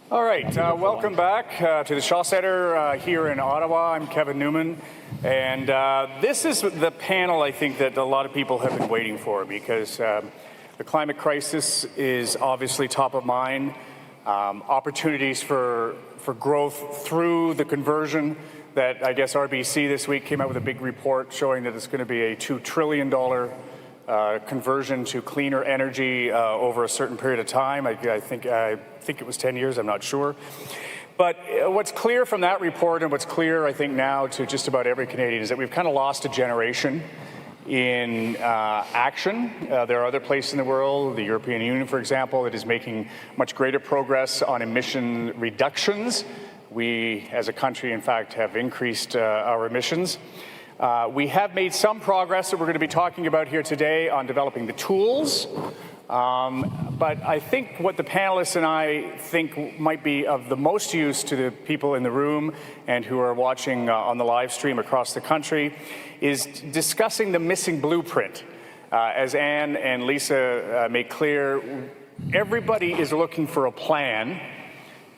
All right, welcome back to the Shaw Centre here in Ottawa. I'm Kevin Newman, and this is the panel I think that a lot of people have been waiting for, because the climate crisis is obviously top of mind. Opportunities for growth through the conversion that I guess RBC this week came out with a big report showing that it's going to be a $2 trillion conversion to cleaner energy over a certain period of time. I think it was 10 years, I'm not sure. But what's clear from that report, and what's clear I think now to just about every Canadian, is that we've kind of lost a generation in action. There are other places in the world, the European Union, for example, that is making much greater progress on emission reductions. We, as a country, in fact, have increased our emissions. We have made some progress that we're going to be talking about here today on developing the tools. But I think what the panelists and I think might be of the most use to the people in the room and who are watching on the live stream across the country is discussing the missing blueprint. As Anne and Lisa made clear, everybody is looking for a plan.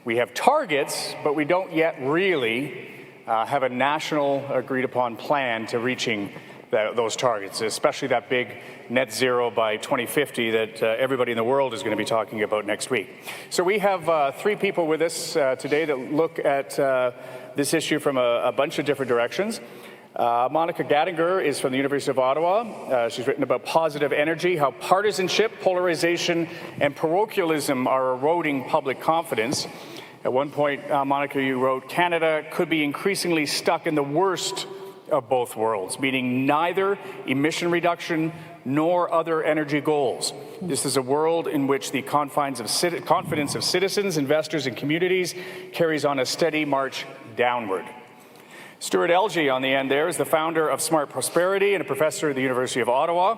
We have targets, but we don't yet really have a national agreed-upon plan to reaching those targets, especially that big net zero by 2050 that everybody in the world is going to be talking about next week. So we have three people with us today that look at this issue from a bunch of different directions. Monica Gattinger is from the University of Ottawa. She's written about positive energy, how partisanship, polarization, and parochialism are eroding public confidence. At one point, Monica, you wrote, Canada could be increasingly stuck in the worst of both worlds, meaning neither emission reduction nor other energy goals. This is a world in which the confidence of citizens, investors, and communities carries on a steady march downward. Stewart Elgie on the end there is the founder of Smart Prosperity and a professor at the University of Ottawa.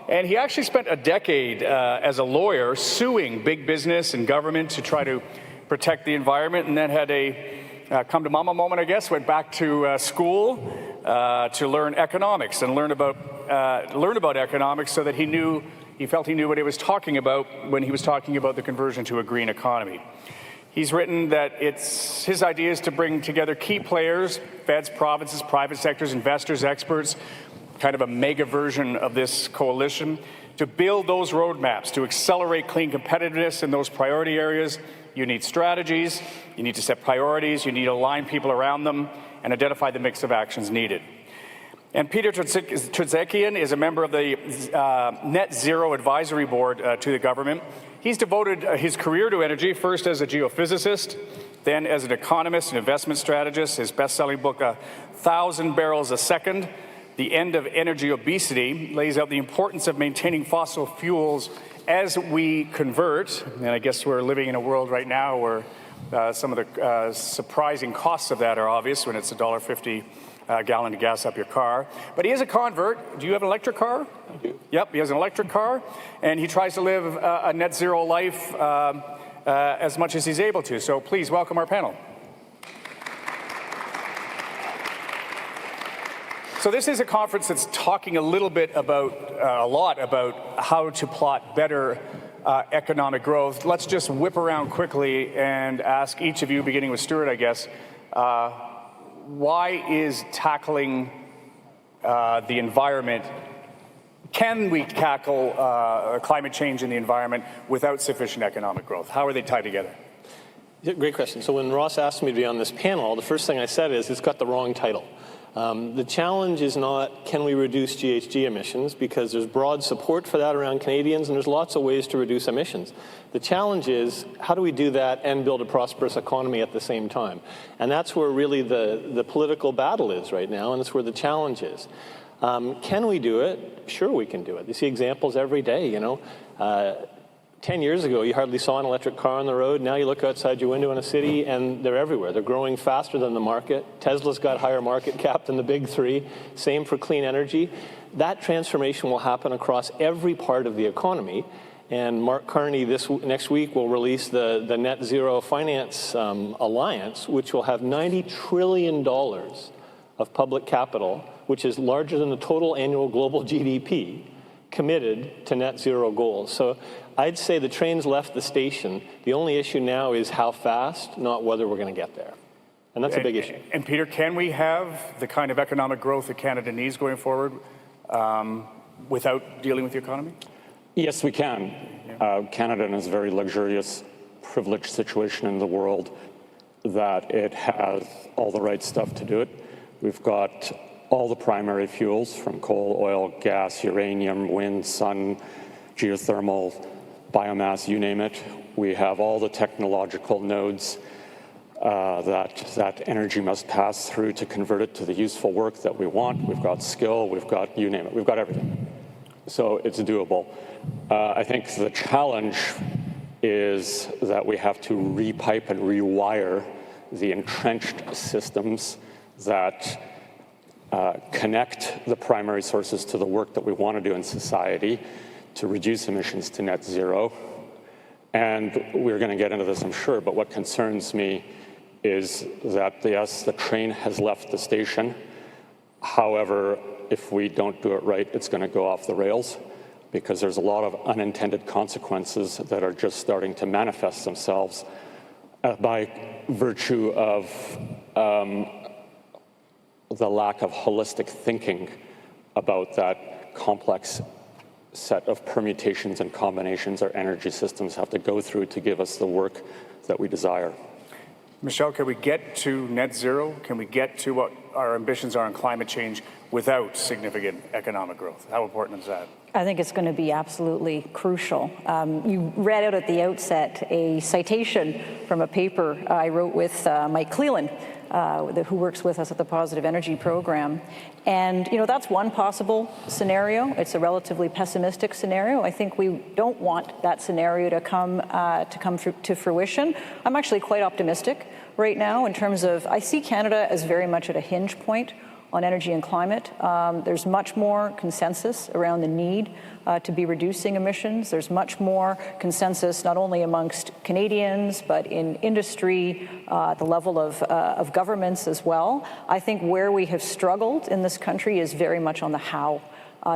And he actually spent a decade as a lawyer suing big business and government to try to protect the environment, and then had a come to mama moment, I guess. Went back to school to learn economics and learn about economics, so that he felt he knew what he was talking about when he was talking about the conversion to a green economy. He's written that it's his idea is to bring together key players, feds, provinces, private sectors, investors, experts, kind of a mega version of this coalition, to build those roadmaps, to accelerate clean competitiveness in those priority areas. You need strategies, you need to set priorities, you need to align people around them and identify the mix of actions needed. And Peter Tertzakian is a member of the Net Zero Advisory Board to the government. He's devoted his career to energy, first as a geophysicist, then as an economist and investment strategist. His best-selling book, 1,000 Barrels a Second, The End of Energy Obesity, lays out the importance of maintaining fossil fuels as we convert. And I guess we're living in a world right now where some of the surprising costs of that are obvious when it's $1.50 a gallon to gas up your car. But he is a convert. Do you have an electric car? I do. Yep, he has an electric car, and he tries to live a net zero life as much as he's able to. So please welcome our panel. So this is a conference that's talking a lot about how to plot better economic growth. Let's just whip around quickly and ask each of you, beginning with Stewart, I guess, why is tackling the environment, can we tackle climate change in the environment without sufficient economic growth? How are they tied together? Yeah, great question. So when Ross asked me to be on this panel, the first thing I said is it's got the wrong title. The challenge is not, can we reduce GHG emissions, because there's broad support for that around Canadians, and there's lots of ways to reduce emissions. The challenge is, how do we do that and build a prosperous economy at the same time? And that's where really the political battle is right now, and that's where the challenge is. Can we do it? Sure we can do it. You see examples every day, 10 years ago, you hardly saw an electric car on the road. Now you look outside your window in a city, and they're everywhere. They're growing faster than the market. Tesla's got higher market cap than the big three. Same for clean energy. That transformation will happen across every part of the economy. And Mark Carney next week will release the Net Zero Finance Alliance, which will have $90 trillion of public capital, which is larger than the total annual global GDP, committed to net zero goals. So I'd say the train's left the station. The only issue now is how fast, not whether we're going to get there. And that's a big issue. And Peter, can we have the kind of economic growth that Canada needs going forward without dealing with the economy? Yes, we can. Canada is a very luxurious, privileged situation in the world that it has all the right stuff to do it. We've got all the primary fuels from coal, oil, gas, uranium, wind, sun, geothermal, biomass, you name it. We have all the technological nodes that energy must pass through to convert it to the useful work that we want. We've got skill, we've got you name it, we've got everything. So it's doable. I think the challenge is that we have to repipe and rewire the entrenched systems that connect the primary sources to the work that we want to do in society to reduce emissions to net zero. And we're going to get into this, I'm sure, but what concerns me is that, yes, the train has left the station. However, if we don't do it right, it's going to go off the rails because there's a lot of unintended consequences that are just starting to manifest themselves by virtue of the lack of holistic thinking about that complex set of permutations and combinations our energy systems have to go through to give us the work that we desire. Michelle, can we get to net zero? Can we get to what our ambitions are on climate change without significant economic growth? How important is that? I think it's going to be absolutely crucial. You read out at the outset a citation from a paper I wrote with Mike Cleland, who works with us at the Positive Energy Program. And, you know, that's one possible scenario. It's a relatively pessimistic scenario. I think we don't want that scenario to come to fruition. I'm actually quite optimistic right now in terms of, I see Canada as very much at a hinge point on energy and climate. There's much more consensus around the need to be reducing emissions. There's much more consensus not only amongst Canadians, but in industry, at the level of governments as well. I think where we have struggled in this country is very much on the how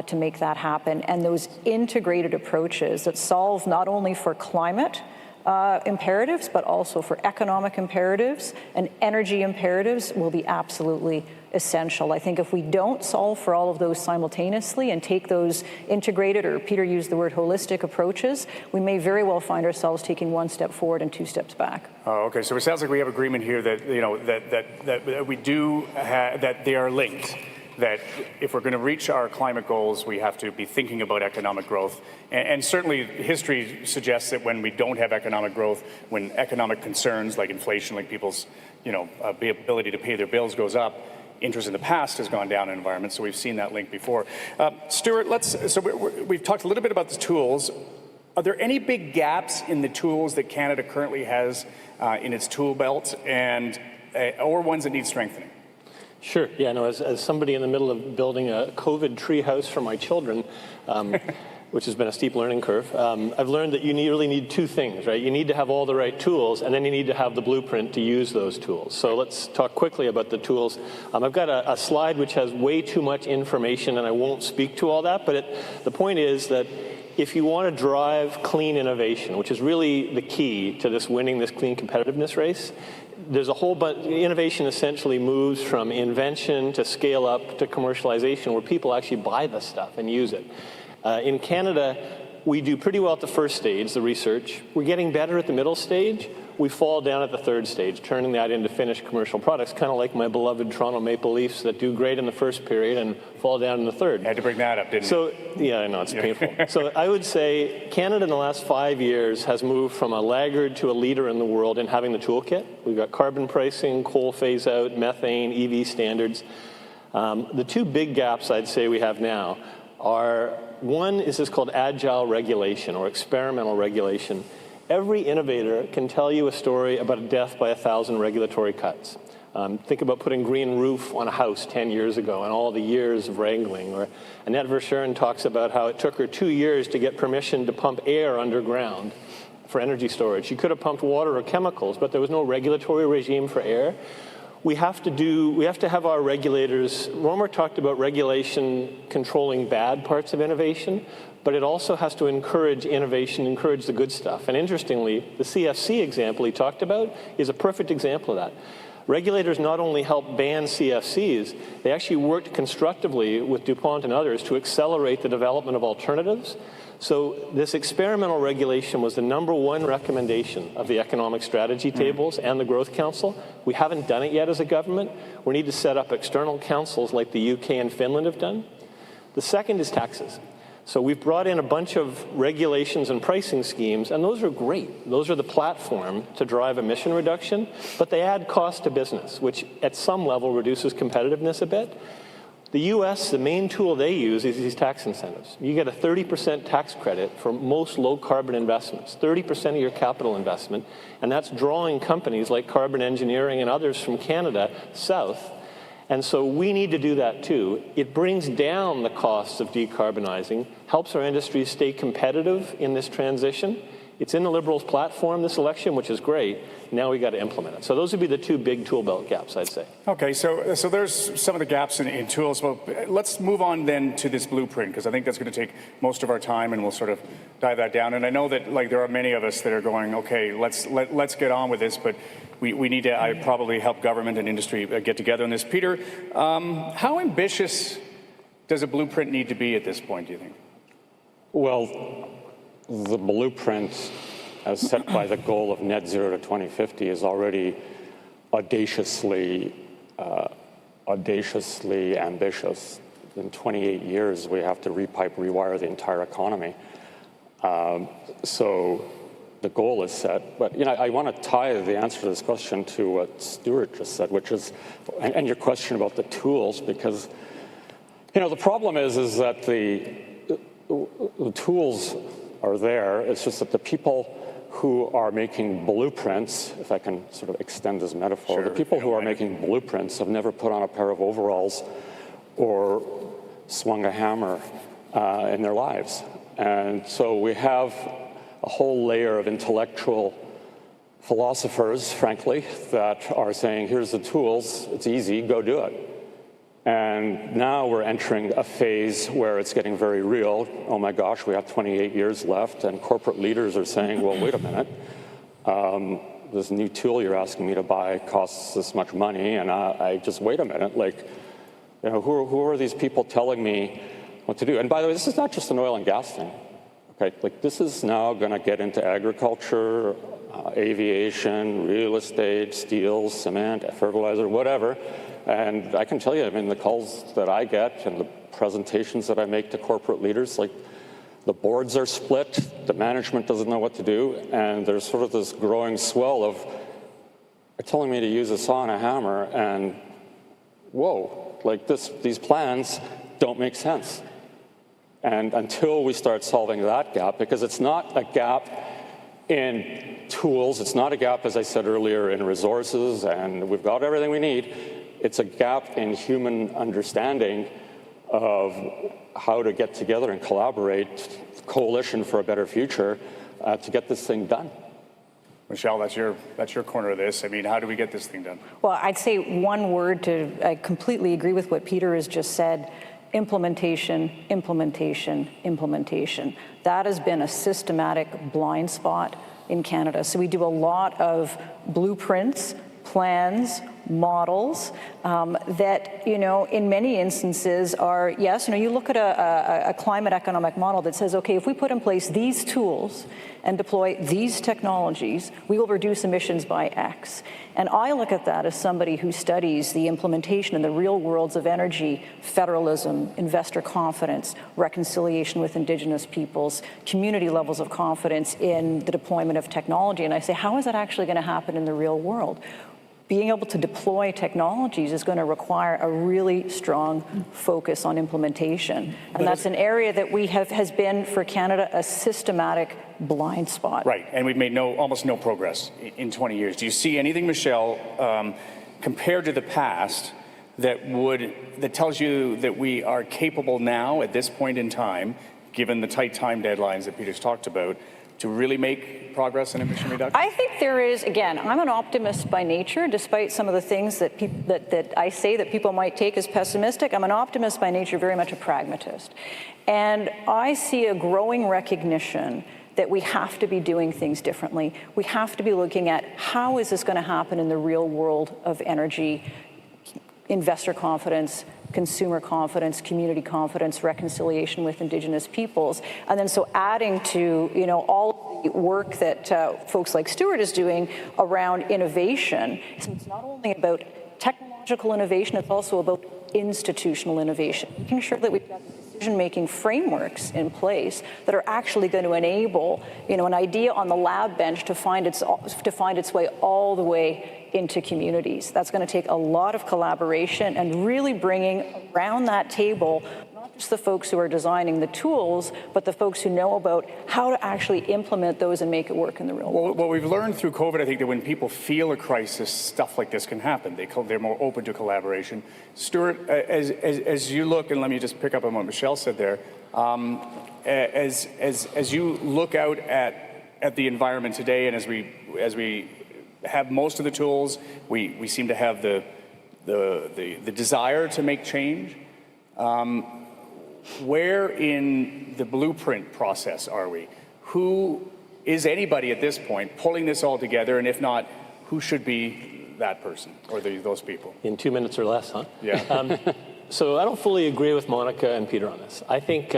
to make that happen. And those integrated approaches that solve not only for climate imperatives, but also for economic imperatives and energy imperatives will be absolutely essential. I think if we don't solve for all of those simultaneously and take those integrated, or Peter used the word holistic approaches, we may very well find ourselves taking one step forward and two steps back. Oh, okay. So it sounds like we have agreement here that, you know, that we do that they are linked. That if we're going to reach our climate goals, we have to be thinking about economic growth. And certainly history suggests that when we don't have economic growth, when economic concerns like inflation, like people's, you know, ability to pay their bills goes up, interest in the past has gone down in environment. So we've seen that link before. Stewart, we've talked a little bit about the tools. Are there any big gaps in the tools that Canada currently has in its tool belt, and or ones that need strengthening? Sure. Yeah, no, as somebody in the middle of building a COVID treehouse for my children, which has been a steep learning curve, I've learned that you really need two things, right? You need to have all the right tools, and then you need to have the blueprint to use those tools. So let's talk quickly about the tools. I've got a slide which has way too much information, and I won't speak to all that, but the point is that if you want to drive clean innovation, which is really the key to winning this clean competitiveness race, there's a whole bunch. Innovation essentially moves from invention to scale up to commercialization, where people actually buy the stuff and use it. In Canada, we do pretty well at the first stage, the research. We're getting better at the middle stage. We fall down at the third stage, turning that into finished commercial products, kind of like my beloved Toronto Maple Leafs that do great in the first period and fall down in the third. Had to bring that up, didn't you? So, yeah, I know, it's painful. So I would say Canada in the last 5 years has moved from a laggard to a leader in the world in having the toolkit. We've got carbon pricing, coal phase out, methane, EV standards. The two big gaps I'd say we have now are, one is this called agile regulation or experimental regulation. Every innovator can tell you a story about a death by 1,000 regulatory cuts. Think about putting green roof on a house 10 years ago and all the years of wrangling. Or Annette Verschuren talks about how it took her 2 years to get permission to pump air underground for energy storage. She could have pumped water or chemicals, but there was no regulatory regime for air. We have to have our regulators. Romer talked about regulation controlling bad parts of innovation, but it also has to encourage innovation, encourage the good stuff. And interestingly, the CFC example he talked about is a perfect example of that. Regulators not only helped ban CFCs, they actually worked constructively with DuPont and others to accelerate the development of alternatives. So this experimental regulation was the #1 recommendation of the economic strategy tables and the Growth Council. We haven't done it yet as a government. We need to set up external councils like the UK and Finland have done. The second is taxes. So we've brought in a bunch of regulations and pricing schemes, and those are great. Those are the platform to drive emission reduction, but they add cost to business, which at some level reduces competitiveness a bit. The US, the main tool they use is these tax incentives. You get a 30% tax credit for most low carbon investments, 30% of your capital investment, and that's drawing companies like Carbon Engineering and others from Canada south. And so we need to do that too. It brings down the costs of decarbonizing, helps our industry stay competitive in this transition. It's in the Liberals' platform this election, which is great. Now we got to implement it. So those would be the two big tool belt gaps, I'd say. Okay, so there's some of the gaps in tools. Well, let's move on then to this blueprint, because I think that's going to take most of our time, and we'll sort of dive that down. And I know that there are many of us that are going, okay, let's get on with this, but we need to probably help government and industry get together on this. Peter, how ambitious does a blueprint need to be at this point, do you think? Well, the blueprint as set by the goal of net zero to 2050 is already audaciously ambitious. In 28 years, we have to rewire the entire economy. So the goal is set. But I want to tie the answer to this question to what Stewart just said, which is, and your question about the tools, because the problem is that the tools are there. It's just that the people who are making blueprints, if I can sort of extend this metaphor, sure, the people who are making blueprints have never put on a pair of overalls or swung a hammer in their lives. And so we have a whole layer of intellectual philosophers, frankly, that are saying, here's the tools, it's easy, go do it. And now we're entering a phase where it's getting very real. Oh my gosh, we have 28 years left, and corporate leaders are saying, well, wait a minute, this new tool you're asking me to buy costs this much money, and I just, wait a minute, who are these people telling me what to do? And by the way, this is not just an oil and gas thing, okay? This is now gonna get into agriculture, aviation, real estate, steel, cement, fertilizer, whatever. And I can tell you, the calls that I get and the presentations that I make to corporate leaders, the boards are split, the management doesn't know what to do, and there's sort of this growing swell of, they're telling me to use a saw and a hammer, and whoa, these plans don't make sense. And until we start solving that gap, because it's not a gap in tools, it's not a gap, as I said earlier, in resources, and we've got everything we need. It's a gap in human understanding of how to get together and collaborate, coalition for a better future, to get this thing done. Michelle, that's your corner of this. How do we get this thing done? Well, I'd say one word I completely agree with what Peter has just said. Implementation, implementation, implementation. That has been a systematic blind spot in Canada. So we do a lot of blueprints, plans, models that, in many instances are, yes, you look at a climate economic model that says, okay, if we put in place these tools and deploy these technologies, we will reduce emissions by X. And I look at that as somebody who studies the implementation in the real worlds of energy, federalism, investor confidence, reconciliation with Indigenous peoples, community levels of confidence in the deployment of technology. And I say, how is that actually going to happen in the real world? Being able to deploy technologies is going to require a really strong focus on implementation. And that's an area that has been, for Canada, a systematic blind spot. Right, and we've made almost no progress in 20 years. Do you see anything, Michelle, compared to the past that tells you that we are capable now, at this point in time, given the tight time deadlines that Peter's talked about, really make progress in emission reduction? I think there is, again, I'm an optimist by nature, despite some of the things that I say that people might take as pessimistic. I'm an optimist by nature, very much a pragmatist. And I see a growing recognition that we have to be doing things differently. We have to be looking at how is this going to happen in the real world of energy, investor confidence, consumer confidence, community confidence, reconciliation with Indigenous peoples. And then so adding to, all the work that folks like Stewart is doing around innovation. So it's not only about technological innovation, it's also about institutional innovation, making sure that we've got decision-making frameworks in place that are actually going to enable, an idea on the lab bench to find its way all the way into communities. That's going to take a lot of collaboration and really bringing around that table not just the folks who are designing the tools, but the folks who know about how to actually implement those and make it work in the real world. Well, what we've learned through COVID, I think, that when people feel a crisis, stuff like this can happen. They're more open to collaboration. Stewart, as you look, and let me just pick up on what Michelle said there, as you look out at the environment today, and as we have most of the tools, we seem to have the desire to make change. Where in the blueprint process are we? Who is anybody at this point pulling this all together? And if not, who should be that person or those people? In 2 minutes or less, huh? Yeah. So I don't fully agree with Monica and Peter on this. I think,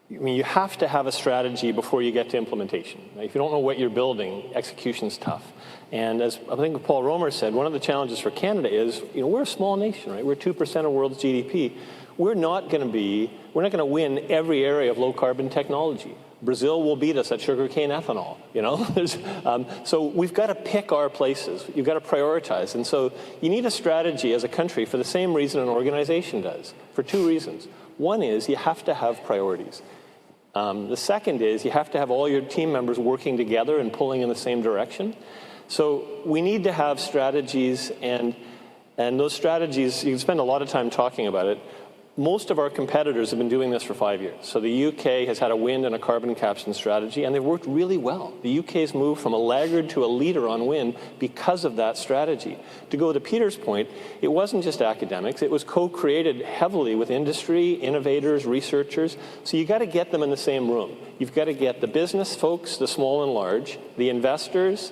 you have to have a strategy before you get to implementation. If you don't know what you're building, execution's tough. And as I think Paul Romer said, one of the challenges for Canada is, we're a small nation, right? We're 2% of world's GDP. We're not going to win every area of low carbon technology. Brazil will beat us at sugarcane ethanol, so we've got to pick our places. You've got to prioritize. And so you need a strategy as a country for the same reason an organization does, for two reasons. One is you have to have priorities. The second is you have to have all your team members working together and pulling in the same direction. So we need to have strategies, and those strategies, you can spend a lot of time talking about it. Most of our competitors have been doing this for 5 years. So the UK has had a wind and a carbon capture strategy, and they've worked really well. The UK's moved from a laggard to a leader on wind because of that strategy. To go to Peter's point, it wasn't just academics. It was co-created heavily with industry, innovators, researchers. So you got to get them in the same room. You've got to get the business folks, the small and large, the investors,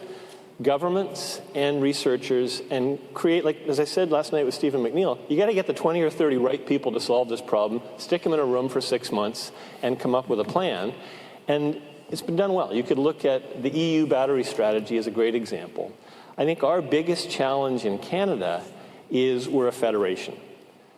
governments and researchers, and create, like as I said last night with Stephen McNeil, you got to get the 20 or 30 right people to solve this problem, stick them in a room for 6 months, and come up with a plan. And it's been done well. You could look at the EU battery strategy as a great example. I think our biggest challenge in Canada is we're a federation.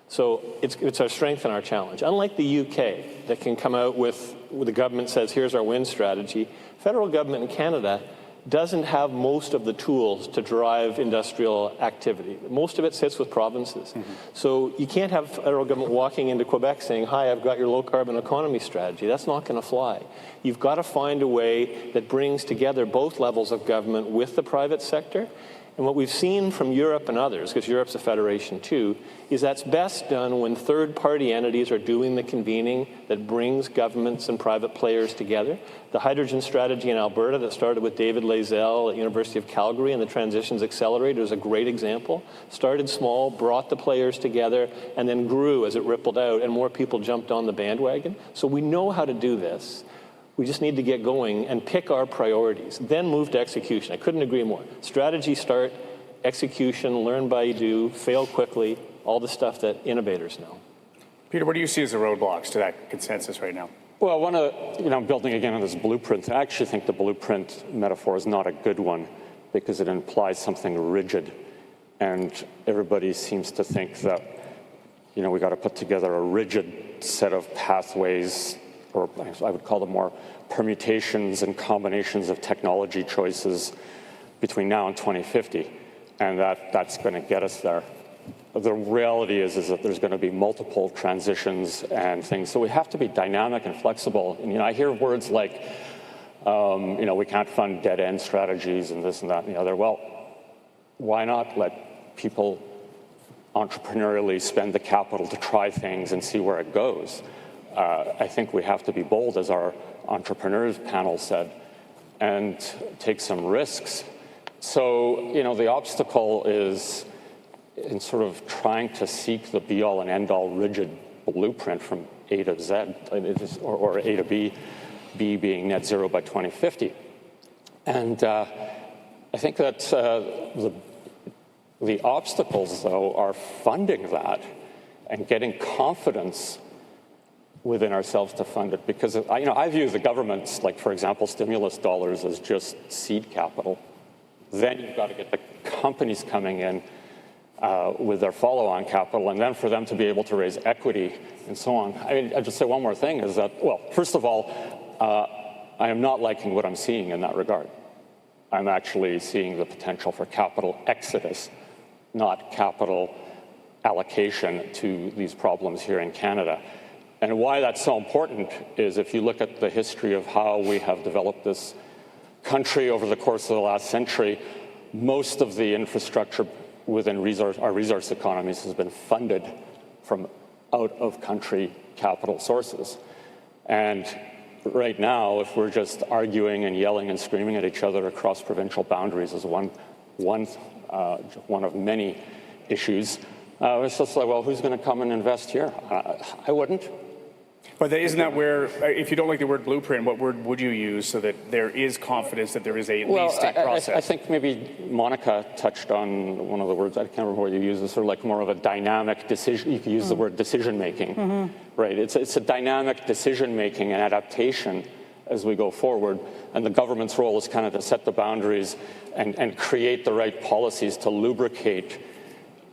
So it's our strength and our challenge. Unlike the UK that can come out with the government says, here's our wind strategy, federal government in Canada doesn't have most of the tools to drive industrial activity. Most of it sits with provinces. Mm-hmm. So you can't have federal government walking into Quebec saying, hi, I've got your low carbon economy strategy. That's not going to fly. You've got to find a way that brings together both levels of government with the private sector. And what we've seen from Europe and others, because Europe's a federation too, is that's best done when third-party entities are doing the convening that brings governments and private players together. The hydrogen strategy in Alberta that started with David Lazell at University of Calgary and the Transitions Accelerator is a great example. Started small, brought the players together, and then grew as it rippled out, and more people jumped on the bandwagon. So we know how to do this. We just need to get going and pick our priorities, then move to execution. I couldn't agree more. Strategy start, execution, learn by do, fail quickly, all the stuff that innovators know. Peter, what do you see as the roadblocks to that consensus right now? Well, building again on this blueprint, I actually think the blueprint metaphor is not a good one because it implies something rigid. And everybody seems to think that, we got to put together a rigid set of pathways, or I would call them more permutations and combinations of technology choices between now and 2050, and that's going to get us there. The reality is that there's going to be multiple transitions and things, so we have to be dynamic and flexible. And I hear words like, we can't fund dead-end strategies and this and that and the other. Well, why not let people entrepreneurially spend the capital to try things and see where it goes? I think we have to be bold, as our entrepreneurs panel said, and take some risks. So, the obstacle is in sort of trying to seek the be-all and end-all rigid blueprint from A to Z, or A to B, B being net zero by 2050. And I think that the obstacles, though, are funding that and getting confidence within ourselves to fund it. Because I view the government's, like, for example, stimulus dollars as just seed capital. Then you've got to get the companies coming in with their follow-on capital, and then for them to be able to raise equity and so on. I'll just say one more thing is that, well, first of all, I am not liking what I'm seeing in that regard. I'm actually seeing the potential for capital exodus, not capital allocation to these problems here in Canada. And why that's so important is if you look at the history of how we have developed this country over the course of the last century, most of the infrastructure within our resource economies has been funded from out-of-country capital sources. And right now, if we're just arguing and yelling and screaming at each other across provincial boundaries as one of many issues, it's just like, well, who's going to come and invest here? I wouldn't. But isn't that where, if you don't like the word blueprint, what word would you use so that there is confidence that there is at least a process? I think maybe Monica touched on one of the words, I can't remember what you used, it's sort of like more of a dynamic decision. You could use the word decision-making, right? It's a dynamic decision-making and adaptation as we go forward. And the government's role is kind of to set the boundaries and create the right policies to lubricate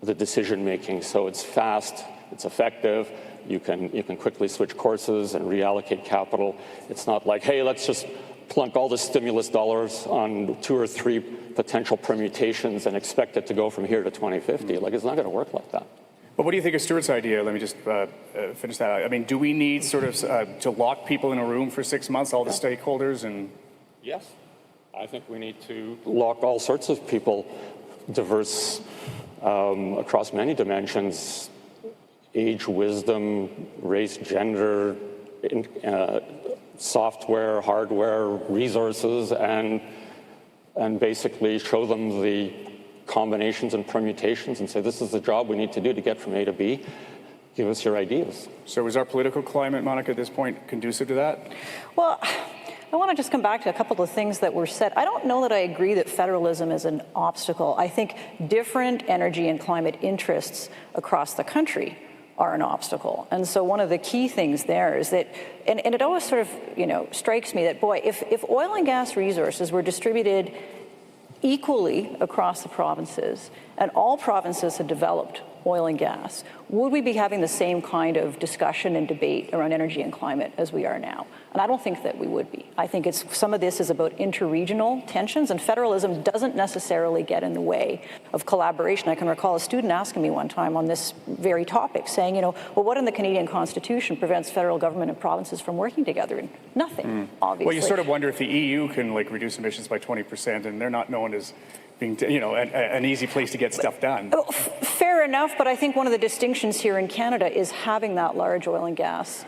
the decision-making so it's fast, it's effective. You can quickly switch courses and reallocate capital. It's not like, hey, let's just plunk all the stimulus dollars on 2 or 3 potential permutations and expect it to go from here to 2050. Like, it's not going to work like that. But what do you think of Stewart's idea? Let me just finish that out. I mean, do we need sort of to lock people in a room for 6 months, all the stakeholders? And yes, I think we need to lock all sorts of people, diverse across many dimensions. Age, wisdom, race, gender, software, hardware, resources, and basically show them the combinations and permutations and say, this is the job we need to do to get from A to B. Give us your ideas. So is our political climate, Monica, at this point conducive to that? Well, I want to just come back to a couple of things that were said. I don't know that I agree that federalism is an obstacle. I think different energy and climate interests across the country are an obstacle. And so one of the key things there is that, and it always sort of, strikes me that, boy, if oil and gas resources were distributed equally across the provinces and all provinces had developed oil and gas, would we be having the same kind of discussion and debate around energy and climate as we are now? And I don't think that we would be. I think some of this is about interregional tensions, and federalism doesn't necessarily get in the way of collaboration. I can recall a student asking me one time on this very topic, saying, well, what in the Canadian Constitution prevents federal government and provinces from working together? And nothing, obviously. Well, you sort of wonder if the EU can reduce emissions by 20%, and they're not known as being, an easy place to get stuff done. Fair enough, but I think one of the distinctions here in Canada is having that large oil and gas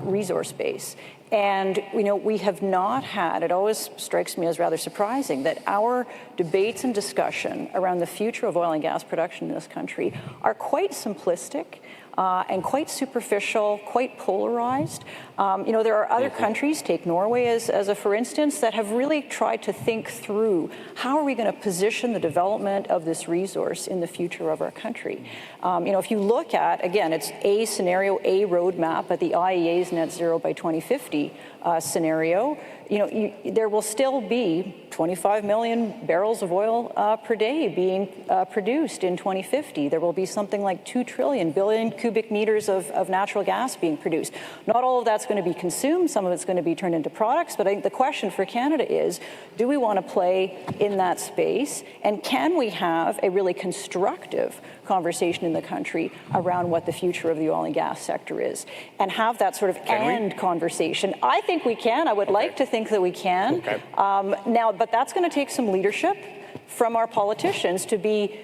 resource base. And, we have not had, it always strikes me as rather surprising, that our debates and discussion around the future of oil and gas production in this country are quite simplistic and quite superficial, quite polarized. There are other countries, take Norway as a for instance, that have really tried to think through how are we going to position the development of this resource in the future of our country. If you look at, again, it's a scenario, a roadmap at the IEA's net zero by 2050 scenario, there will still be 25 million barrels of oil per day being produced in 2050. There will be something like 2 billion cubic meters of natural gas being produced. Not all of that's going to be consumed. Some of it's going to be turned into products. But I think the question for Canada is, do we want to play in that space? And can we have a really constructive conversation in the country around what the future of the oil and gas sector is, and have that sort of conversation? I think we can. I would like to think that we can. Okay. Now, but that's going to take some leadership from our politicians to be,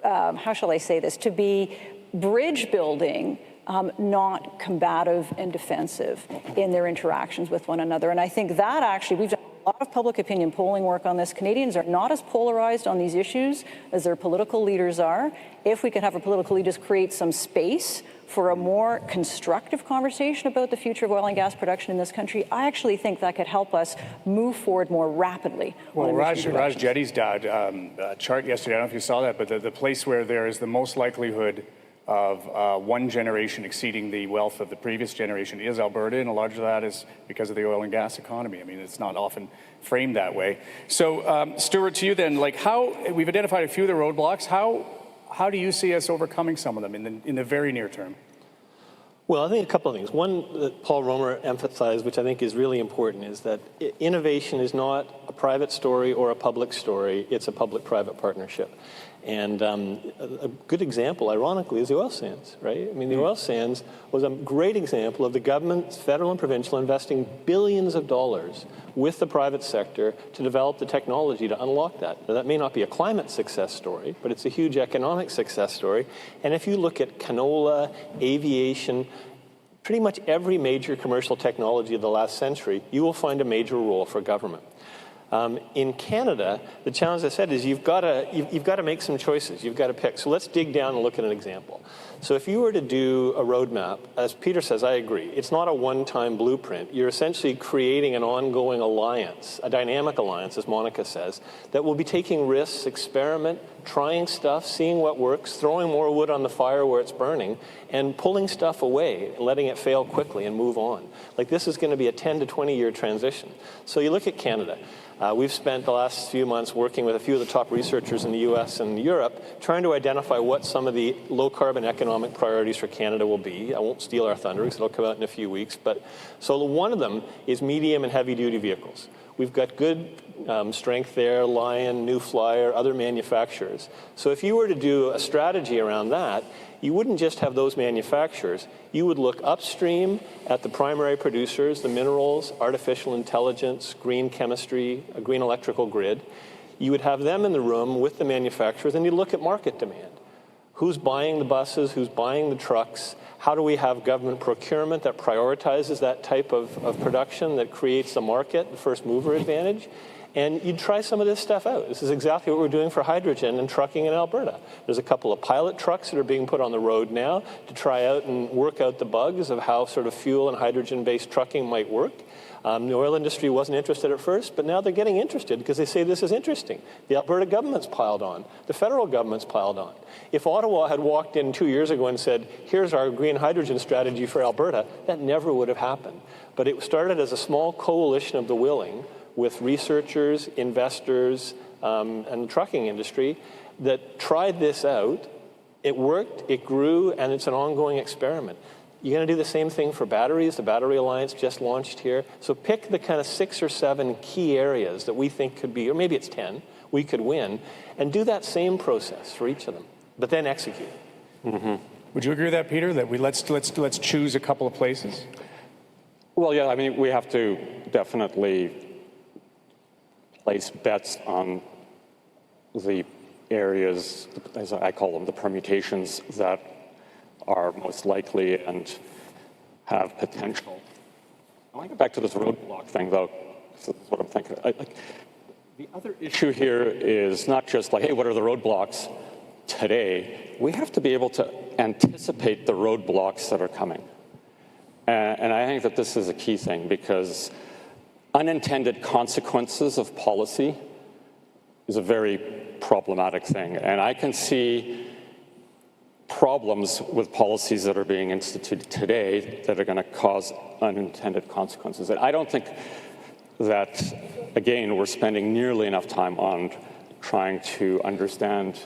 how shall I say this, to be bridge building not combative and defensive in their interactions with one another. And I think that actually, we've done a lot of public opinion polling work on this. Canadians are not as polarized on these issues as their political leaders are. If we could have our political leaders create some space for a more constructive conversation about the future of oil and gas production in this country, I actually think that could help us move forward more rapidly. Well, Raj Jetty's dad chart yesterday, I don't know if you saw that, but the place where there is the most likelihood of one generation exceeding the wealth of the previous generation is Alberta, and a lot of that is because of the oil and gas economy. I mean, it's not often framed that way. So, Stewart, to you then, like we've identified a few of the roadblocks. How do you see us overcoming some of them in the very near term? Well, I think a couple of things. One that Paul Romer emphasized, which I think is really important, is that innovation is not a private story or a public story. It's a public-private partnership. And a good example, ironically, is the oil sands, right? I mean, the oil sands was a great example of the government, federal and provincial, investing billions of dollars with the private sector to develop the technology to unlock that. Now, that may not be a climate success story, but it's a huge economic success story. And if you look at canola, aviation, pretty much every major commercial technology of the last century, you will find a major role for government. In Canada, the challenge, as I said, is you've got to make some choices. You've got to pick. So let's dig down and look at an example. So if you were to do a roadmap, as Peter says, I agree, it's not a one-time blueprint. You're essentially creating an ongoing alliance, a dynamic alliance, as Monica says, that will be taking risks, experiment, trying stuff, seeing what works, throwing more wood on the fire where it's burning, and pulling stuff away, letting it fail quickly and move on. Like, this is going to be a 10 to 20-year transition. So you look at Canada. We've spent the last few months working with a few of the top researchers in the US and Europe, trying to identify what some of the low-carbon economic priorities for Canada will be. I won't steal our thunder because it'll come out in a few weeks. But so one of them is medium and heavy-duty vehicles. We've got good strength there, Lion, New Flyer, other manufacturers. So if you were to do a strategy around that, you wouldn't just have those manufacturers. You would look upstream at the primary producers, the minerals, artificial intelligence, green chemistry, a green electrical grid. You would have them in the room with the manufacturers, and you look at market demand. Who's buying the buses? Who's buying the trucks? How do we have government procurement that prioritizes that type of production, that creates the market, the first mover advantage? And you'd try some of this stuff out. This is exactly what we're doing for hydrogen and trucking in Alberta. There's a couple of pilot trucks that are being put on the road now to try out and work out the bugs of how sort of fuel and hydrogen-based trucking might work. The oil industry wasn't interested at first, but now they're getting interested because they say this is interesting. The Alberta government's piled on. The federal government's piled on. If Ottawa had walked in 2 years ago and said, here's our green hydrogen strategy for Alberta, that never would have happened. But it started as a small coalition of the willing with researchers, investors, and the trucking industry that tried this out. It worked, it grew, and it's an ongoing experiment. You're going to do the same thing for batteries. The Battery Alliance just launched here. So pick the kind of 6 or 7 key areas that we think could be, or maybe it's 10, we could win, and do that same process for each of them, but then execute. Mm-hmm. Would you agree with that, Peter, that let's choose a couple of places? Well, yeah, I mean, we have to definitely place bets on the areas, as I call them, the permutations that are most likely and have potential. I want to get back to this roadblock thing, though. This is what I'm thinking. The other issue here is not just like, hey, what are the roadblocks today? We have to be able to anticipate the roadblocks that are coming. And I think that this is a key thing, because unintended consequences of policy is a very problematic thing. And I can see problems with policies that are being instituted today that are going to cause unintended consequences. And I don't think that, again, we're spending nearly enough time on trying to understand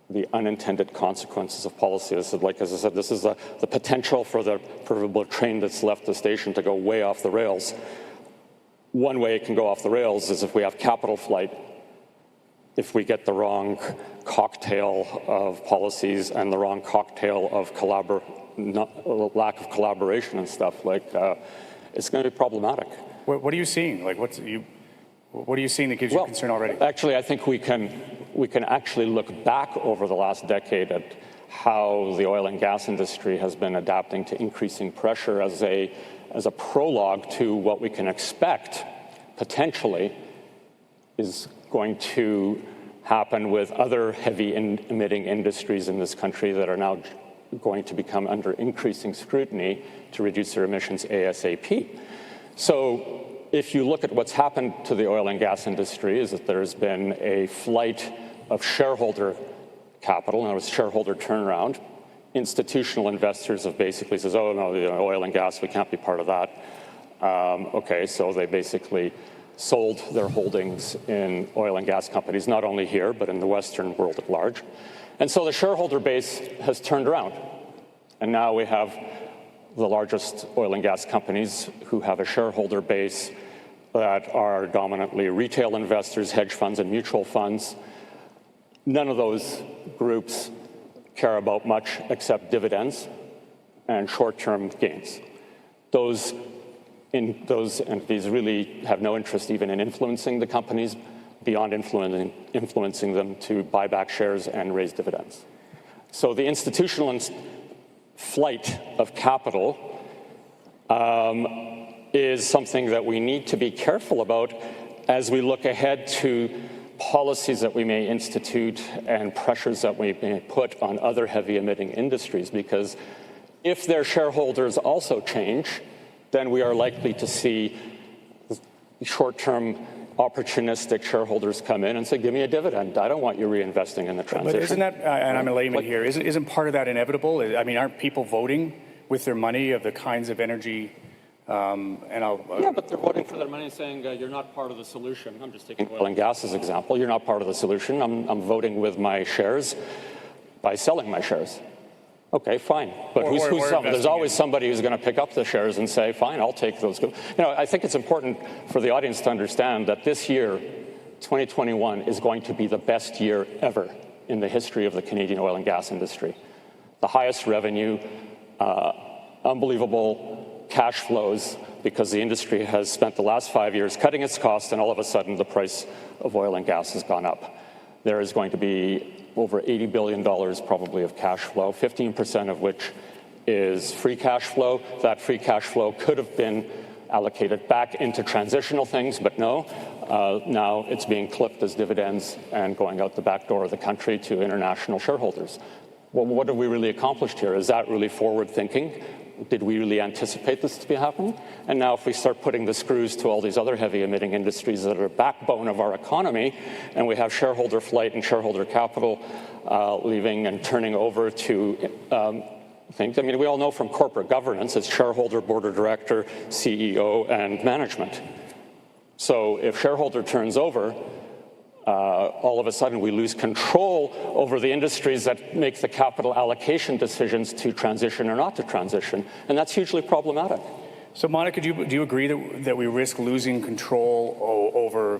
the unintended consequences of policy. This is, like, as I said, this is the potential for the proverbial train that's left the station to go way off the rails. One way it can go off the rails is if we have capital flight, if we get the wrong cocktail of policies and the wrong cocktail of lack of collaboration and stuff, like, it's going to be problematic. What are you seeing? Like, what are you seeing that gives you concern already? Actually, I think we can actually look back over the last decade at how the oil and gas industry has been adapting to increasing pressure as a prologue to what we can expect potentially is going to happen with other heavy emitting industries in this country that are now going to become under increasing scrutiny to reduce their emissions ASAP. So if you look at what's happened to the oil and gas industry, is that there's been a flight of shareholder capital, and it was shareholder turnaround. Institutional investors have basically says, oh no, oil and gas, we can't be part of that. Okay, so they basically sold their holdings in oil and gas companies, not only here, but in the Western world at large. And so the shareholder base has turned around. And now we have the largest oil and gas companies who have a shareholder base that are dominantly retail investors, hedge funds, and mutual funds. None of those groups care about much except dividends and short-term gains. Those entities really have no interest even in influencing the companies beyond influencing them to buy back shares and raise dividends. So the institutional flight of capital is something that we need to be careful about as we look ahead to policies that we may institute and pressures that we may put on other heavy emitting industries, because if their shareholders also change, then we are likely to see short-term opportunistic shareholders come in and say, give me a dividend. I don't want you reinvesting in the transition. But isn't that, and I'm a layman here, isn't part of that inevitable? I mean, aren't people voting with their money of the kinds of energy? Yeah, but they're voting for their money and saying, you're not part of the solution. I'm just taking oil and gas as an example. You're not part of the solution. I'm voting with my shares by selling my shares. Okay, fine. But who's there's always somebody who's going to pick up the shares and say, fine, I'll take those. You know, I think it's important for the audience to understand that this year, 2021, is going to be the best year ever in the history of the Canadian oil and gas industry. The highest revenue, unbelievable cash flows, because the industry has spent the last 5 years cutting its costs, and all of a sudden the price of oil and gas has gone up. There is going to be over $80 billion probably of cash flow, 15% of which is free cash flow. That free cash flow could have been allocated back into transitional things, but no. Now it's being clipped as dividends and going out the back door of the country to international shareholders. Well, what have we really accomplished here? Is that really forward thinking? Did we really anticipate this to be happening? And now if we start putting the screws to all these other heavy emitting industries that are the backbone of our economy, and we have shareholder flight and shareholder capital leaving and turning over to things. I mean, we all know from corporate governance, it's shareholder, board of director, CEO, and management. So if shareholder turns over, all of a sudden we lose control over the industries that make the capital allocation decisions to transition or not to transition, and that's hugely problematic. So Monica, do you agree that we risk losing control over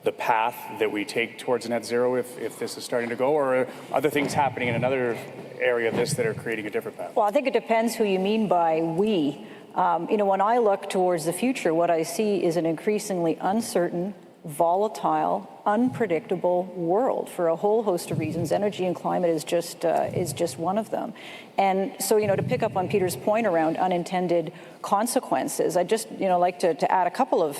the path that we take towards net zero if this is starting to go, or are other things happening in another area of this that are creating a different path? Well, I think it depends who you mean by we. You know, when I look towards the future, what I see is an increasingly uncertain, volatile, unpredictable world for a whole host of reasons. Energy and climate is just one of them. And so, you know, to pick up on Peter's point around unintended consequences, I'd just, you know, like to add a couple of,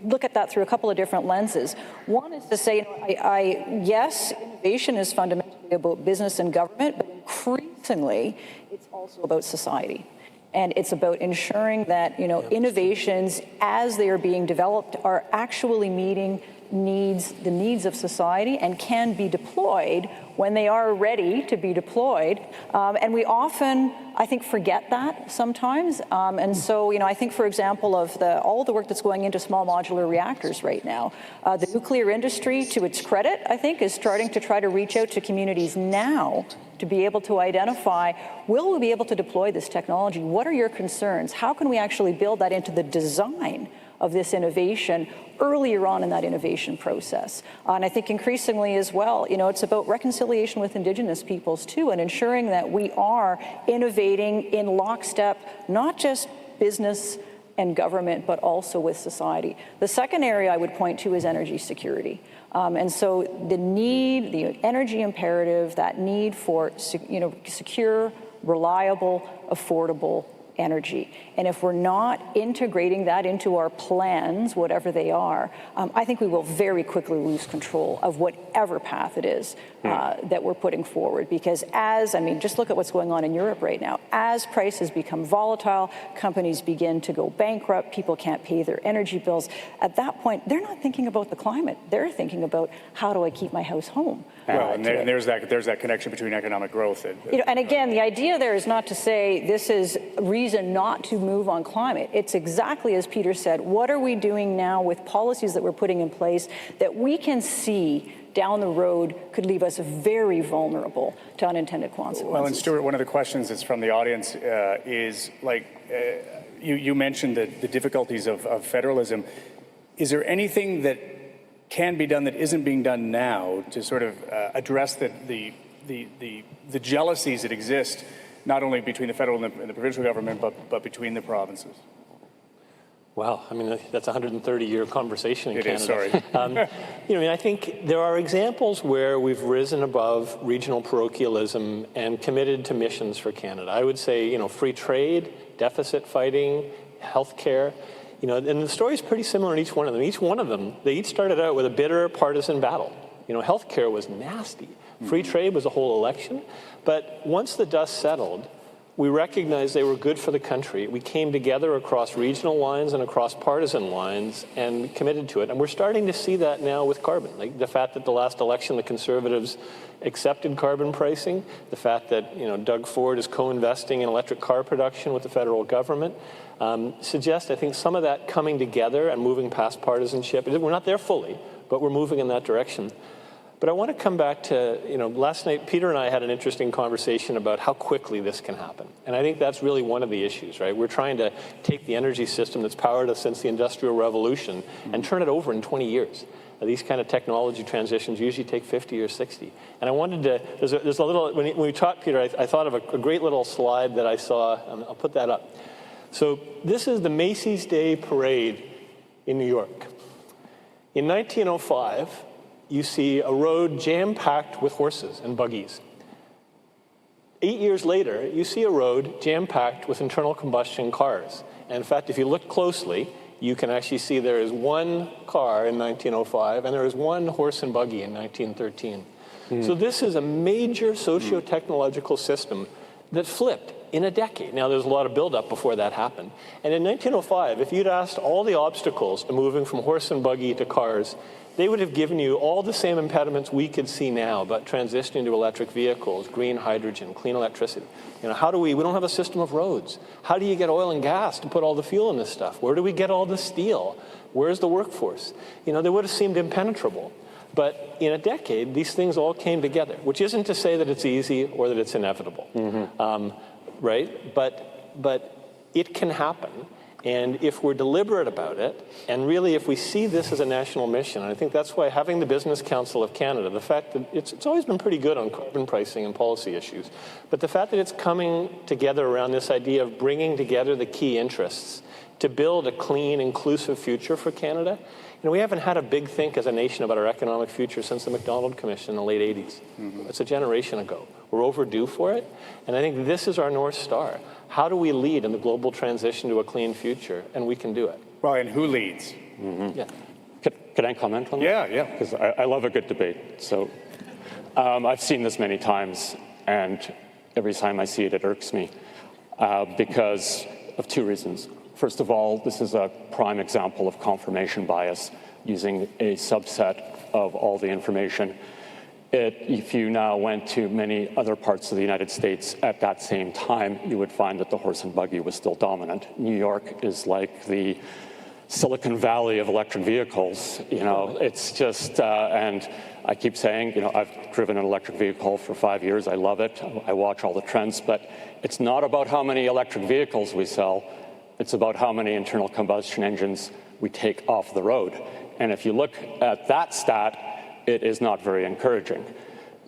look at that through a couple of different lenses. One is to say, you know, yes, innovation is fundamentally about business and government, but increasingly it's also about society. And it's about ensuring that, you know, innovations as they are being developed are actually meeting the needs of society and can be deployed when they are ready to be deployed. And we often, I think, forget that sometimes. And so, you know, I think, for example, of all the work that's going into small modular reactors right now, the nuclear industry, to its credit, I think, is starting to try to reach out to communities now to be able to identify, will we be able to deploy this technology? What are your concerns? How can we actually build that into the design of this innovation earlier on in that innovation process? And I think increasingly as well, you know, it's about reconciliation with Indigenous peoples too, and ensuring that we are innovating in lockstep, not just business and government, but also with society. The second area I would point to is energy security. And so the energy imperative, that need for secure, reliable, affordable energy. And if we're not integrating that into our plans, whatever they are, I think we will very quickly lose control of whatever path it is that we're putting forward. Because just look at what's going on in Europe right now. As prices become volatile, companies begin to go bankrupt, people can't pay their energy bills. At that point, they're not thinking about the climate. They're thinking about, how do I keep my house home? Well, and there's that connection between economic growth. And again, the idea there is not to say this is reason not to move on climate. It's exactly as Peter said. What are we doing now with policies that we're putting in place that we can see down the road could leave us very vulnerable to unintended consequences? Well, and Stewart, one of the questions that's from the audience is, you mentioned the difficulties of federalism. Is there anything that can be done that isn't being done now to sort of address the jealousies that exist, not only between the federal and the provincial government, but between the provinces? Wow, that's a 130-year conversation in Canada. It is, sorry. I think there are examples where we've risen above regional parochialism and committed to missions for Canada. I would say, free trade, deficit fighting, healthcare. And the story is pretty similar in each one of them. Each one of them, they each started out with a bitter partisan battle. Healthcare was nasty. Free trade was a whole election. But once the dust settled, we recognized they were good for the country. We came together across regional lines and across partisan lines and committed to it. And we're starting to see that now with carbon. Like the fact that the last election, the Conservatives accepted carbon pricing, the fact that Doug Ford is co-investing in electric car production with the federal government, suggests, I think, some of that coming together and moving past partisanship. We're not there fully, but we're moving in that direction. But I want to come back to, last night, Peter and I had an interesting conversation about how quickly this can happen. And I think that's really one of the issues, right? We're trying to take the energy system that's powered us since the Industrial Revolution and turn it over in 20 years. These kind of technology transitions usually take 50 or 60. And I wanted to, there's a little, when we talked, Peter, I thought of a great little slide that I saw. I'll put that up. So this is the Macy's Day Parade in New York. In 1905, you see a road jam-packed with horses and buggies. 8 years later, you see a road jam-packed with internal combustion cars. And in fact, if you look closely, you can actually see there is one car in 1905 and there is one horse and buggy in 1913. So this is a major socio-technological system that flipped in a decade. Now, there's a lot of buildup before that happened. And in 1905, if you'd asked all the obstacles to moving from horse and buggy to cars, they would have given you all the same impediments we could see now about transitioning to electric vehicles, green hydrogen, clean electricity. We don't have a system of roads. How do you get oil and gas to put all the fuel in this stuff? Where do we get all the steel? Where's the workforce? They would have seemed impenetrable. But in a decade, these things all came together, which isn't to say that it's easy or that it's inevitable, right? But it can happen. And if we're deliberate about it, and really if we see this as a national mission, and I think that's why having the Business Council of Canada, the fact that it's always been pretty good on carbon pricing and policy issues, but the fact that it's coming together around this idea of bringing together the key interests to build a clean, inclusive future for Canada. We haven't had a big think as a nation about our economic future since the Macdonald Commission in the late 80s. It's a generation ago. We're overdue for it, and I think this is our North Star. How do we lead in the global transition to a clean future? And we can do it. Well, and who leads? Yeah. Can I comment on that? Yeah. Because I love a good debate. So I've seen this many times, and every time I see it, it irks me because of two reasons. First of all, this is a prime example of confirmation bias, using a subset of all the information. If you now went to many other parts of the United States at that same time, you would find that the horse and buggy was still dominant. New York is like the Silicon Valley of electric vehicles. It's just, and I keep saying, I've driven an electric vehicle for 5 years. I love it. I watch all the trends, but it's not about how many electric vehicles we sell. It's about how many internal combustion engines we take off the road. And if you look at that stat, it is not very encouraging.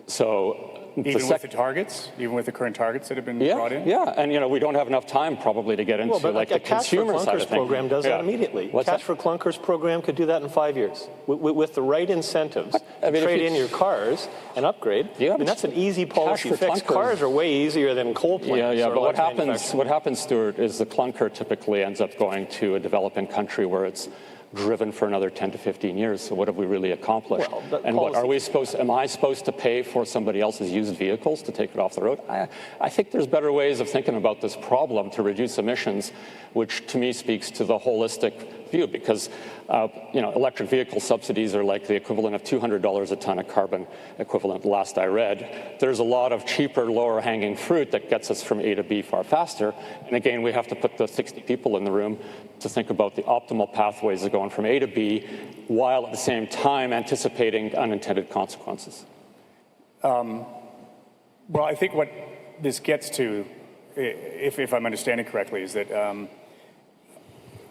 So Even with the targets? Even with the current targets that have been brought in? Yeah, and we don't have enough time probably to get into the consumer side of things. Program does that immediately. Cash for Clunkers program could do that in 5 years with the right incentives. Trade in your cars and upgrade. I mean, that's an easy policy fix. Cars are way easier than coal plants. Yeah, but what happens, Stewart, is the clunker typically ends up going to a developing country where it's driven for another 10 to 15 years. So what have we really accomplished? And what are we am I supposed to pay for somebody else's used vehicles to take it off the road? I think there's better ways of thinking about this problem to reduce emissions, which to me speaks to the holistic view, because electric vehicle subsidies are like the equivalent of $200 a ton of carbon equivalent, last I read. There's a lot of cheaper, lower hanging fruit that gets us from A to B far faster. And again, we have to put the 60 people in the room to think about the optimal pathways of going from A to B, while at the same time anticipating unintended consequences. Well, I think what this gets to, if I'm understanding correctly, is that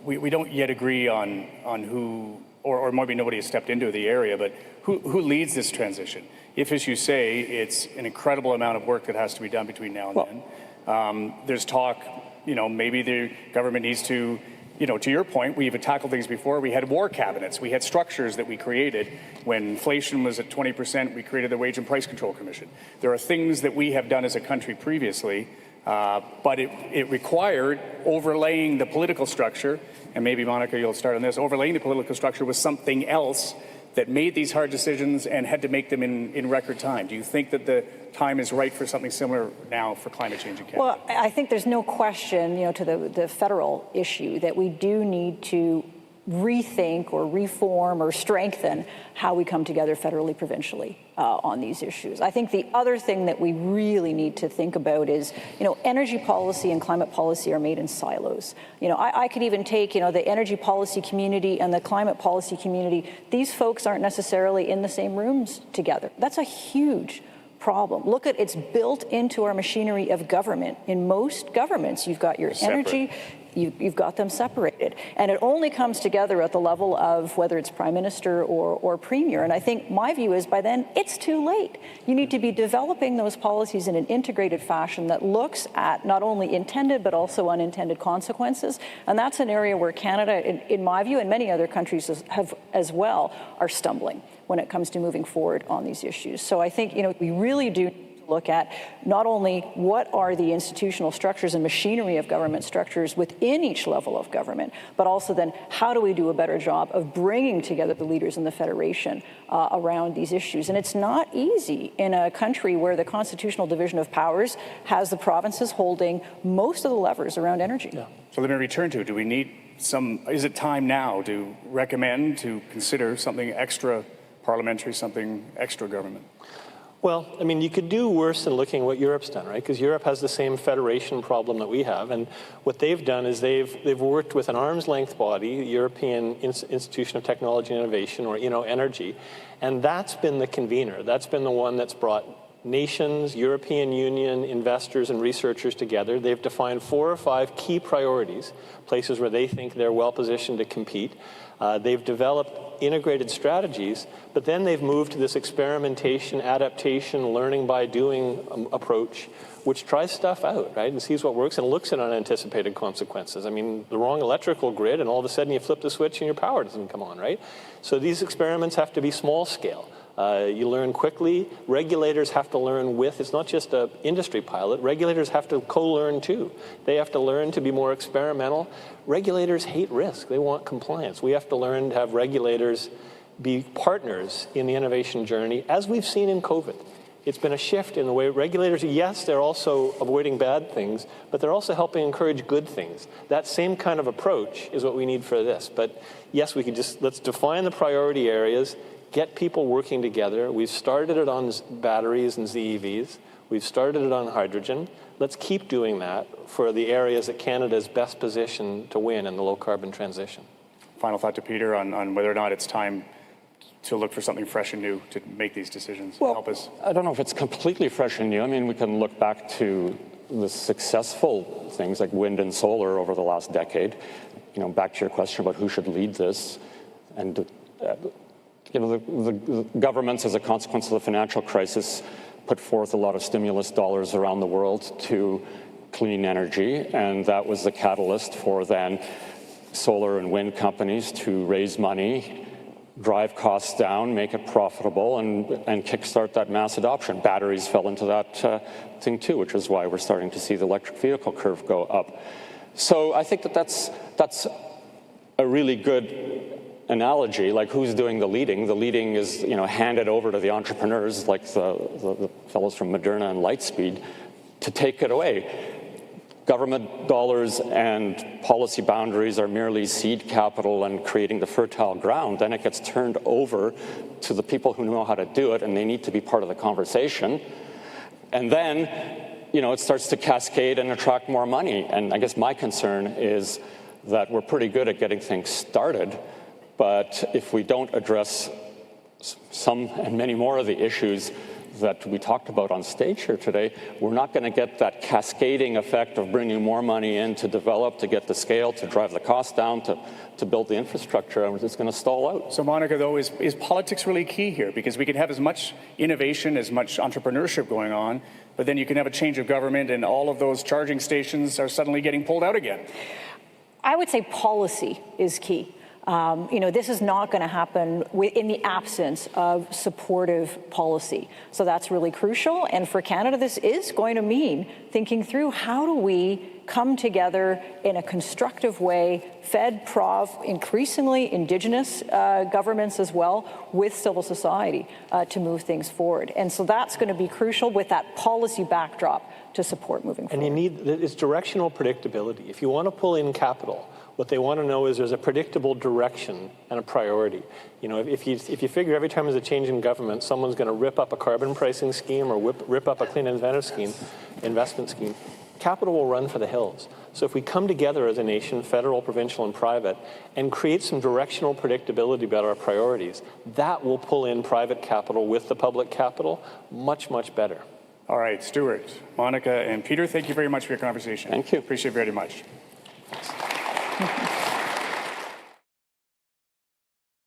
we don't yet agree on who, or maybe nobody has stepped into the area, but who leads this transition? If, as you say, it's an incredible amount of work that has to be done between now and then, there's talk, maybe the government needs to, to your point, we've tackled things before. We had war cabinets. We had structures that we created. When inflation was at 20%, we created the Wage and Price Control Commission. There are things that we have done as a country previously, but it required overlaying the political structure, and maybe, Monica, you'll start on this, overlaying the political structure with something else that made these hard decisions and had to make them in record time. Do you think that the time is right for something similar now for climate change in Canada? Well, I think there's no question, to the federal issue, that we do need to rethink or reform or strengthen how we come together federally, provincially on these issues. I think the other thing that we really need to think about is, energy policy and climate policy are made in silos. I could even take, the energy policy community and the climate policy community. These folks aren't necessarily in the same rooms together. That's a huge problem. Look at, it's built into our machinery of government. In most governments, you've got your energy, you've got them separated. And it only comes together at the level of whether it's prime minister or premier. And I think my view is by then, it's too late. You need to be developing those policies in an integrated fashion that looks at not only intended but also unintended consequences. And that's an area where Canada, in my view, and many other countries have as well, are stumbling when it comes to moving forward on these issues. So I think, we really do look at not only what are the institutional structures and machinery of government structures within each level of government, but also then how do we do a better job of bringing together the leaders in the Federation around these issues. And it's not easy in a country where the constitutional division of powers has the provinces holding most of the levers around energy. Yeah. So let me return to, do we need is it time now to recommend, to consider something extra parliamentary, something extra government? Well, I mean, you could do worse than looking at what Europe's done, right? Because Europe has the same federation problem that we have. And what they've done is they've worked with an arm's length body, the European Institution of Technology and Innovation, or, energy. And that's been the convener. That's been the one that's brought nations, European Union, investors, and researchers together. They've defined 4 or 5 key priorities, places where they think they're well positioned to compete. They've developed integrated strategies, but then they've moved to this experimentation, adaptation, learning by doing approach, which tries stuff out, right, and sees what works and looks at unanticipated consequences. I mean, the wrong electrical grid, and all of a sudden you flip the switch and your power doesn't come on, right? So these experiments have to be small scale. You learn quickly. Regulators have to learn with. It's not just an industry pilot. Regulators have to co-learn too. They have to learn to be more experimental. Regulators hate risk. They want compliance. We have to learn to have regulators be partners in the innovation journey, as we've seen in COVID. It's been a shift in the way regulators, yes, they're also avoiding bad things, but they're also helping encourage good things. That same kind of approach is what we need for this. But yes, we can let's define the priority areas, get people working together. We've started it on batteries and ZEVs. We've started it on hydrogen. Let's keep doing that for the areas that Canada is best positioned to win in the low-carbon transition. Final thought to Peter on whether or not it's time to look for something fresh and new to make these decisions. Well, help us. I don't know if it's completely fresh and new. I mean, we can look back to the successful things like wind and solar over the last decade. Back to your question about who should lead this, and the governments, as a consequence of the financial crisis, put forth a lot of stimulus dollars around the world to clean energy, and that was the catalyst for then solar and wind companies to raise money, drive costs down, make it profitable, and kickstart that mass adoption. Batteries fell into that thing too, which is why we're starting to see the electric vehicle curve go up. So I think that that's a really good analogy. Like, who's doing the leading? The leading is, handed over to the entrepreneurs, like the fellows from Moderna and Lightspeed, to take it away. Government dollars and policy boundaries are merely seed capital and creating the fertile ground. Then it gets turned over to the people who know how to do it, and they need to be part of the conversation. And then, it starts to cascade and attract more money. And I guess my concern is that we're pretty good at getting things started, but if we don't address some and many more of the issues that we talked about on stage here today, we're not going to get that cascading effect of bringing more money in to develop, to get the scale, to drive the cost down, to build the infrastructure, and it's going to stall out. So Monica, though, is politics really key here? Because we can have as much innovation, as much entrepreneurship going on, but then you can have a change of government and all of those charging stations are suddenly getting pulled out again. I would say policy is key. This is not going to happen in the absence of supportive policy. So that's really crucial. And for Canada, this is going to mean thinking through how do we come together in a constructive way, Fed, Prov, increasingly Indigenous governments as well, with civil society to move things forward. And so that's going to be crucial with that policy backdrop to support moving forward. And you need, it's directional predictability. If you want to pull in capital, what they want to know is there's a predictable direction and a priority. If you figure every time there's a change in government, someone's going to rip up a carbon pricing scheme or rip up a clean investment scheme, capital will run for the hills. So if we come together as a nation, federal, provincial, and private, and create some directional predictability about our priorities, that will pull in private capital with the public capital much, much better. All right, Stewart, Monica, and Peter, thank you very much for your conversation. Thank you. Appreciate it very much. Thank you.